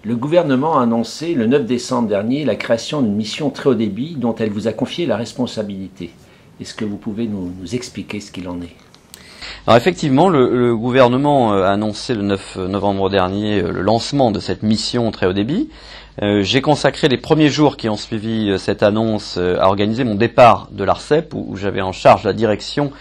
Le gouvernement a annoncé le 9 décembre dernier la création d'une mission très haut débit dont elle vous a confié la responsabilité. Est-ce que vous pouvez nous expliquer ce qu'il en est? Alors effectivement, le gouvernement a annoncé le 9 novembre dernier le lancement de cette mission très haut débit. J'ai consacré les premiers jours qui ont suivi cette annonce à organiser mon départ de l'ARCEP, où j'avais en charge la direction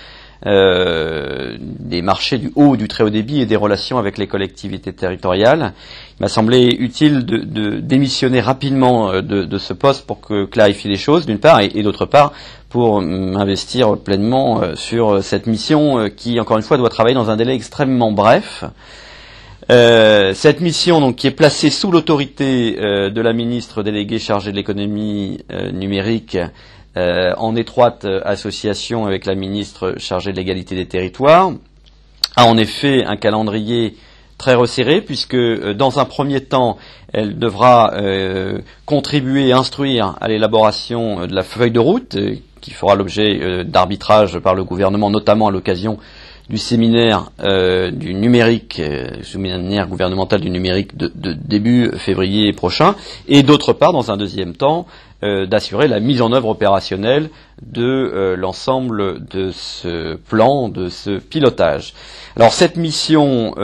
des marchés du haut, du très haut débit et des relations avec les collectivités territoriales. Il m'a semblé utile de démissionner rapidement de ce poste pour clarifier les choses, d'une part, et d'autre part, pour m'investir pleinement sur cette mission qui, encore une fois, doit travailler dans un délai extrêmement bref. Cette mission, donc, qui est placée sous l'autorité de la ministre déléguée chargée de l'économie numérique, en étroite association avec la ministre chargée de l'égalité des territoires, a en effet un calendrier très resserré, puisque dans un premier temps, elle devra contribuer et instruire à l'élaboration de la feuille de route, qui fera l'objet d'arbitrage par le gouvernement, notamment à l'occasion du séminaire du numérique, séminaire gouvernemental du numérique de début février prochain, et d'autre part, dans un deuxième temps, d'assurer la mise en œuvre opérationnelle de l'ensemble de ce plan, de ce pilotage. Alors cette mission,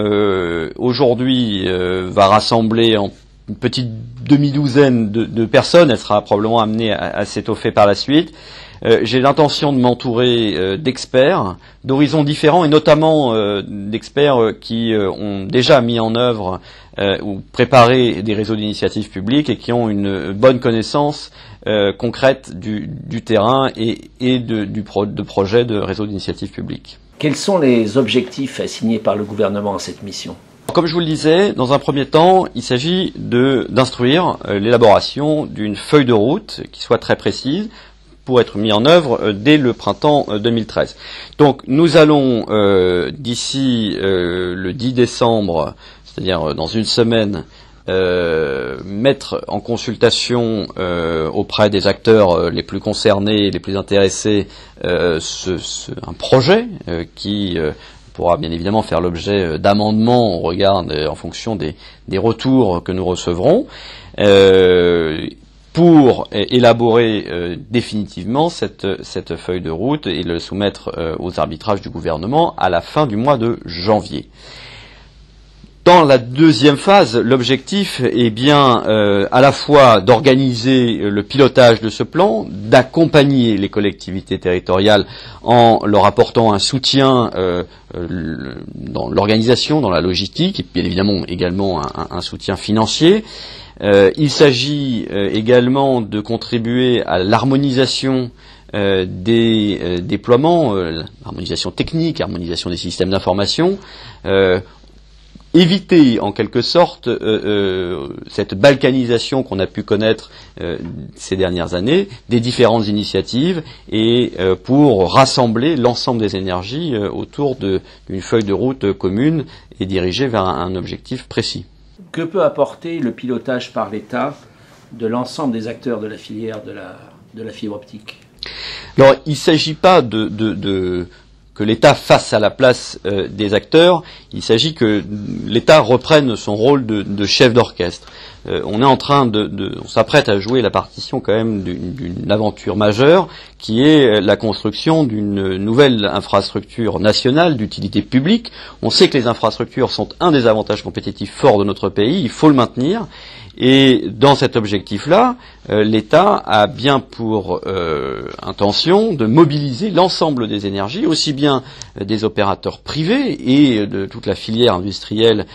aujourd'hui, va rassembler en une petite demi-douzaine de personnes. Elle sera probablement amenée à s'étoffer par la suite. J'ai l'intention de m'entourer d'experts d'horizons différents, et notamment d'experts qui ont déjà mis en œuvre ou préparé des réseaux d'initiatives publiques et qui ont une bonne connaissance concrète du terrain et de projets de réseaux d'initiatives publiques. Quels sont les objectifs assignés par le gouvernement à cette mission? Comme je vous le disais, dans un premier temps, il s'agit d'instruire l'élaboration d'une feuille de route qui soit très précise pour être mis en œuvre dès le printemps 2013. Donc nous allons, d'ici le 10 décembre, c'est-à-dire dans une semaine, mettre en consultation auprès des acteurs les plus concernés, les plus intéressés, un projet qui pourra bien évidemment faire l'objet d'amendements en fonction des retours que nous recevrons, pour élaborer définitivement cette feuille de route et le soumettre aux arbitrages du gouvernement à la fin du mois de janvier. Dans la deuxième phase, l'objectif est bien à la fois d'organiser le pilotage de ce plan, d'accompagner les collectivités territoriales en leur apportant un soutien dans l'organisation, dans la logistique, et bien évidemment également un soutien financier. Il s'agit également de contribuer à l'harmonisation des déploiements, l'harmonisation technique, l'harmonisation des systèmes d'information, éviter en quelque sorte cette balkanisation qu'on a pu connaître ces dernières années des différentes initiatives et pour rassembler l'ensemble des énergies autour d'une feuille de route commune et dirigée vers un objectif précis. Que peut apporter le pilotage par l'État de l'ensemble des acteurs de la filière de la fibre optique? Alors, il ne s'agit pas que l'État fasse à la place des acteurs, il s'agit que l'État reprenne son rôle de chef d'orchestre. On est en train on s'apprête à jouer la partition quand même d'une aventure majeure qui est la construction d'une nouvelle infrastructure nationale d'utilité publique. On sait que les infrastructures sont un des avantages compétitifs forts de notre pays, il faut le maintenir. Et dans cet objectif-là, l'État a bien pour intention de mobiliser l'ensemble des énergies, aussi bien des opérateurs privés et de toute la filière industrielle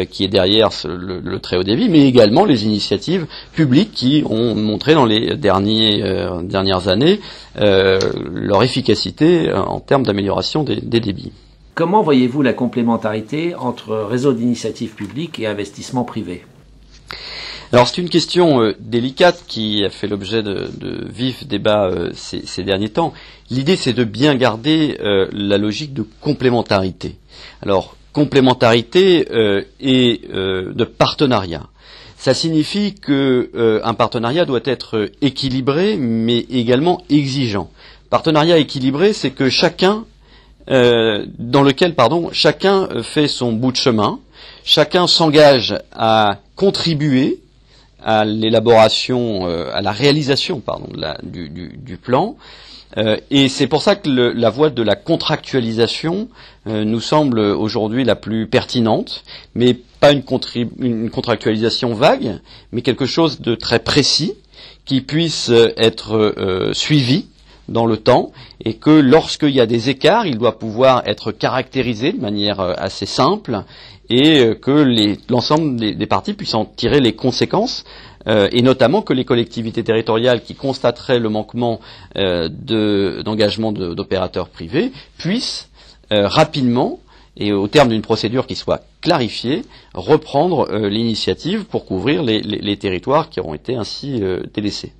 qui est derrière le très haut débit, mais également les initiatives publiques qui ont montré dans les dernières années leur efficacité en termes d'amélioration des débits. Comment voyez-vous la complémentarité entre réseau d'initiatives publiques et investissement privé? Alors c'est une question délicate qui a fait l'objet de vifs débats ces derniers temps. L'idée c'est de bien garder la logique de complémentarité. Alors complémentarité et de partenariat. Ça signifie que un partenariat doit être équilibré mais également exigeant. Partenariat équilibré, c'est que chacun chacun fait son bout de chemin, chacun s'engage à contribuer à l'élaboration, à la réalisation, pardon, du plan. Et c'est pour ça que la voie de la contractualisation nous semble aujourd'hui la plus pertinente, mais pas une contractualisation vague, mais quelque chose de très précis qui puisse être suivi dans le temps, et que lorsqu'il y a des écarts, il doit pouvoir être caractérisé de manière assez simple, et que l'ensemble des parties puissent en tirer les conséquences, et notamment que les collectivités territoriales qui constateraient le manquement d'engagement d'opérateurs privés puissent rapidement, et au terme d'une procédure qui soit clarifiée, reprendre l'initiative pour couvrir les territoires qui auront été ainsi délaissés.